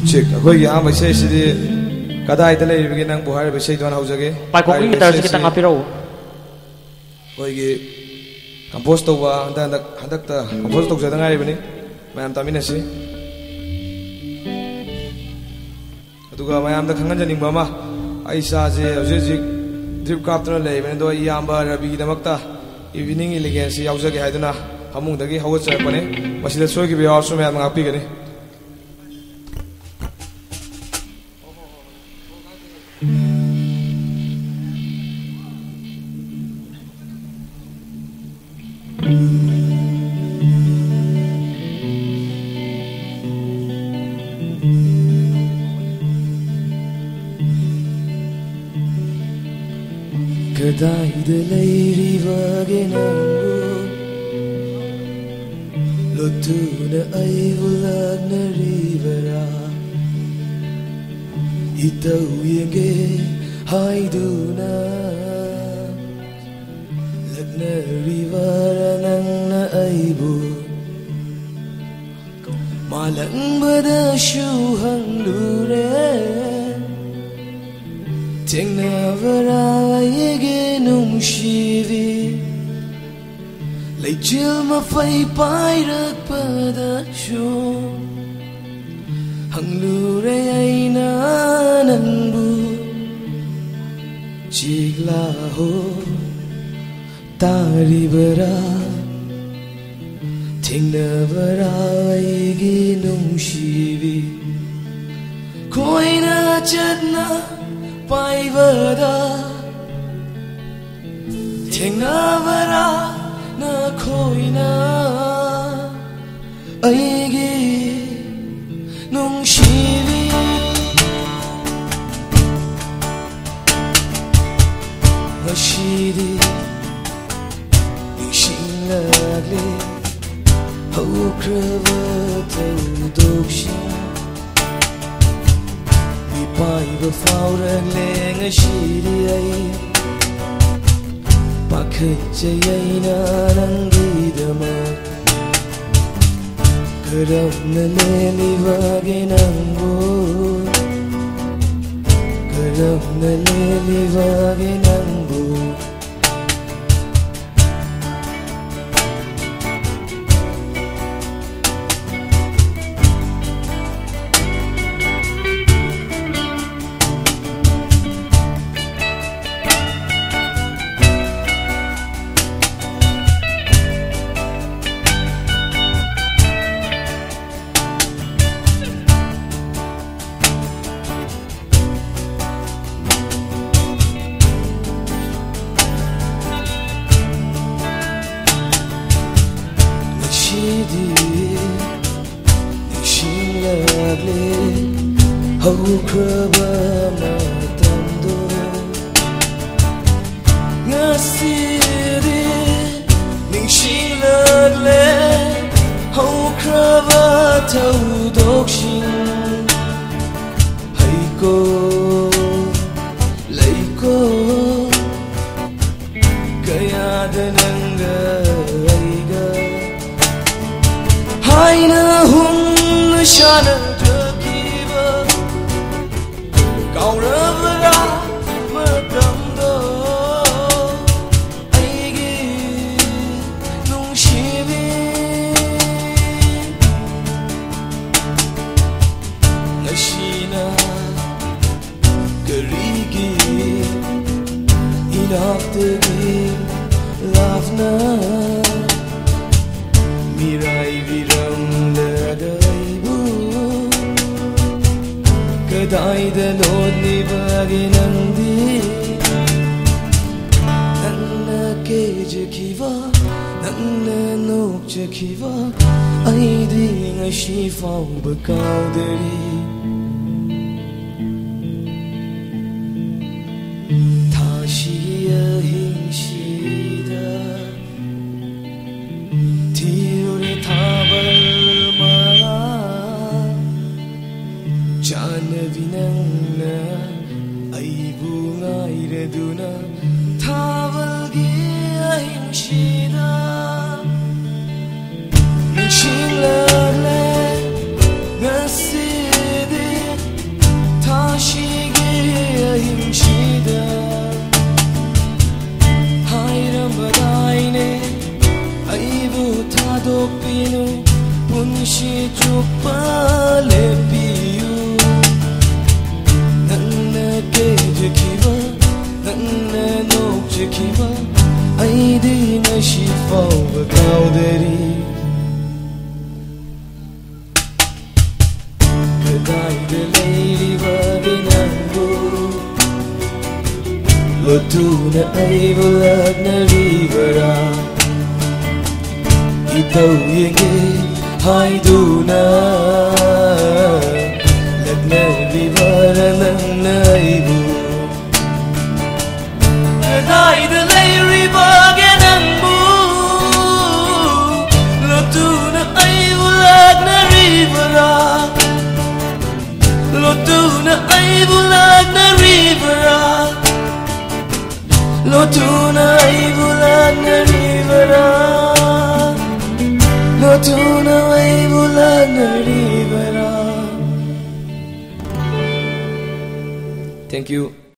Check. Akhoi gi am sei sidi kadai ta lei bigi nang buhar be sei don haujage. Pai ko mi tar kita ngapiro. Khoi gi compose to wa handak ta compose to jada ngai bani. Mayam tamina si. Aduga mayam da khangan janing ba ma ai sa je hojik drip captain lei bani do iyamba rabi gi damakta evening elegance yaujage haiduna hamung dagi hawat cha pane masida soi gi be also mayam ngapi gani. Kadaida leirivage nangu lotuna aivulagna rivera itau yenge haiduna lagna rivera nangna aibu malang bada shuhang lure Tengnavara yege nungshiri Leijil mafai pairak pada shu Hanglure aina nanbu Chiglaho taribara Tengnavara yege nungshiri Koina chatna Paivada Tengnavara na koina Aigi nungshiri Hashiri Nishinlagli Haukrava Taudokshin Paiva faurang leng ashiri ay Pakajayay na nanggidama Karam na lelivagay ng buwan Karam na lelivagay ng buwan Haukraba matando Ngasiri Ningshilagle Haukraba taudokshin Haiko Laiko Kayada nanga aiga Haina hum nashana Kauravara matamdo aigi nungshiri Nashina karigi inaftagi lavna Mirai viram ladaibu Kadaida lodni bagi nandi Nanna keje kiva Nanna nokje kiva Aidi ngashi fau bakau dari Tashiya hinshida Tiure tabal mara Janavinangna aibu ngaireduna Tavalgi ahimshida Nishinlagle Ngasidi Lotuna ay bulag na ribara Ikaw higit ay duna Lag na ribara ng naibo Nanay dalay ribagan ang bu Lotuna ay bulag na ribara Lotuna ay bulag na ribara Lotuna ay bulag na ribara Lotuna ay bulag na ribara. Thank you.